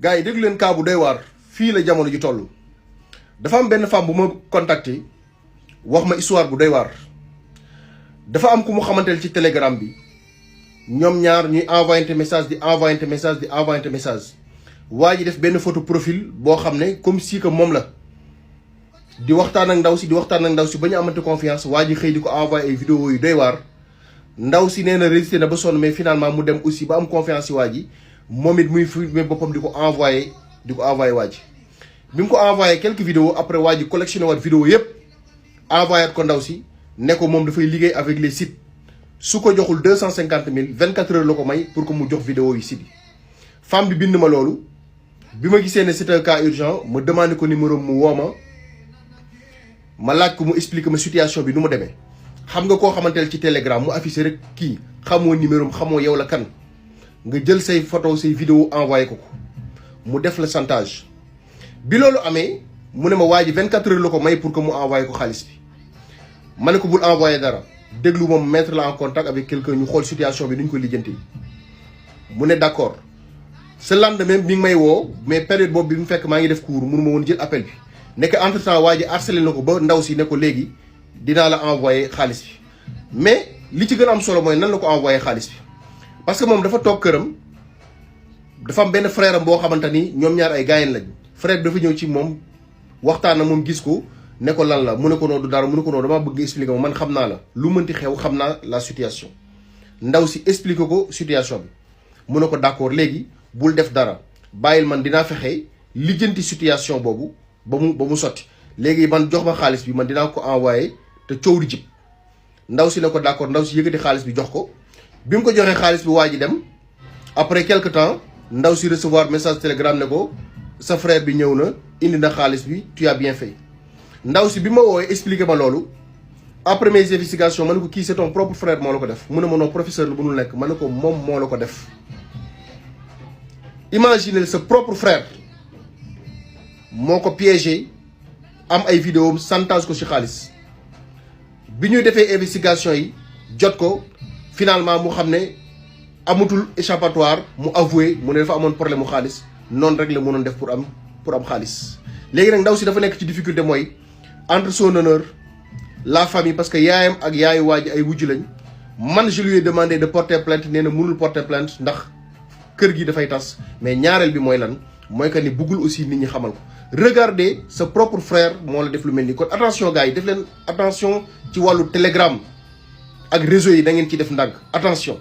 gars yi déglu leen cas bu doy waar fii la jamono ji toll dafa am benn femme bu ma contacté wax ma histoire bu doy waar dafa am ku mu xamanteel ci telegram bi ñoom ñaar ñuy envoyé message di envoyé message di envoyé message waa ji def benn photo profil boo xam ne comme si que moom la di waxtaan ak ndaw si ba ñu amante confiance waa ji xëy di ko envoyé ay vidéo yu doy waar ndaw si nee na résisté na ba sonn mais finalement mu dem aussi ba am confiance si waa ji moom it muy filmé boppam di ko envoyé waa ji bi mu ko envoyé quelques vidéos après waa ji collectionné waat vidéo yëpp envoyé ko ndaw si ne ko moom dafay liggéey avec les sites su ko joxul 250 000 24 heures la ko may pour que mu jox vidéo yi site yi femme bi bind ma loolu bi ma gisee ne c'est un cas urgent ma demandé ko numéro mu woo ma laaj ko mu expliquer ma situation bi nu mu demee xam nga koo xamanteel ci telegram mu affiché rek kii xamoo numéro xamoo yow la kan nga jël say photo say vidéo envoyé ko mu def la chantage bi loolu amee mu ne ma waa ji 24 heures la ko may pour que mu envoyé ko xaalis bi ma ne ko bul envoyé dara déglu moom mettre la en contact avec quelqu'un ñu xool situation bi nu ñu ko lijjanti mu ne d'accord ce lendemain bi may woo mais période boobu bi mu fekk maa ngi def cours mënu ma woon jël appel bi nekk entre temps waa ji harcelé na ko ba ndaw si ne ko léegi dinaa la envoyé xaalis bi mais li ci gën a am solo mooy nan la ko envoyé xaalis bi parce que moom dafa toog këram dafa am benn frère am boo xamante ni ñoom ñaar ay gaayen lañ frère bi dafa ñëw ci moom waxtaan na moom gis ko ne ko lan la mu ne ko noonu du dara mu ne ko noonu damaa bëgg expliquer ma man xam naa la lu mënti xew xam naa la situation ndaw si expliquer ko situation bi mu ne ko d'accord léegi bul def dara bàyyil man dinaa fexe lijjanti situation boobu ba mu sotti léegi man jox ma xaalis bi man dinaa ko envoyé te coow di jib ndaw si ne ko d'accord ndaw si yëkkati xaalis bi jox ko bi mu ko joxee xaalis bi waa ji dem après quelque temps ndaw si recevoir message telegram ne ko sa frère bi ñëw na indi na xaalis bi tu as bien fait ndaw si bi ma woowee expliqué ma loolu après mes investigations ma ne ko kii c'est ton propre frère moo la ko def mu ne ma non professeur la bu nul nekk ma ne ko moom moo la ko def imaginez sa propre frère moo ko piégé am ay vidéo am chantage ko ci xaalis bi ñuy defee investigation yi jot ko finalement mu xam ne amatul échappatoire mu avoué mu ne dafa amoon problème mu xaalis noonu rek la mënoon def pour am xaalis léegi nag ndaw si dafa nekk ci difficulté mooy entre son honneur la famille parce que yaayam ak yaayu waa ji ay wujj lañ man je lui ai demandé de porter plainte nee na mënul porter plainte ndax kër gi dafay tas mais ñaareel bi mooy lan mooy que ni buggul aussi nit ñi xamal ko regardez sa propre frère moo la def lu mel nii kon attention gars yi def leen attention ci wàllu telegram ak réseau yi da ngeen ci def ndànk attention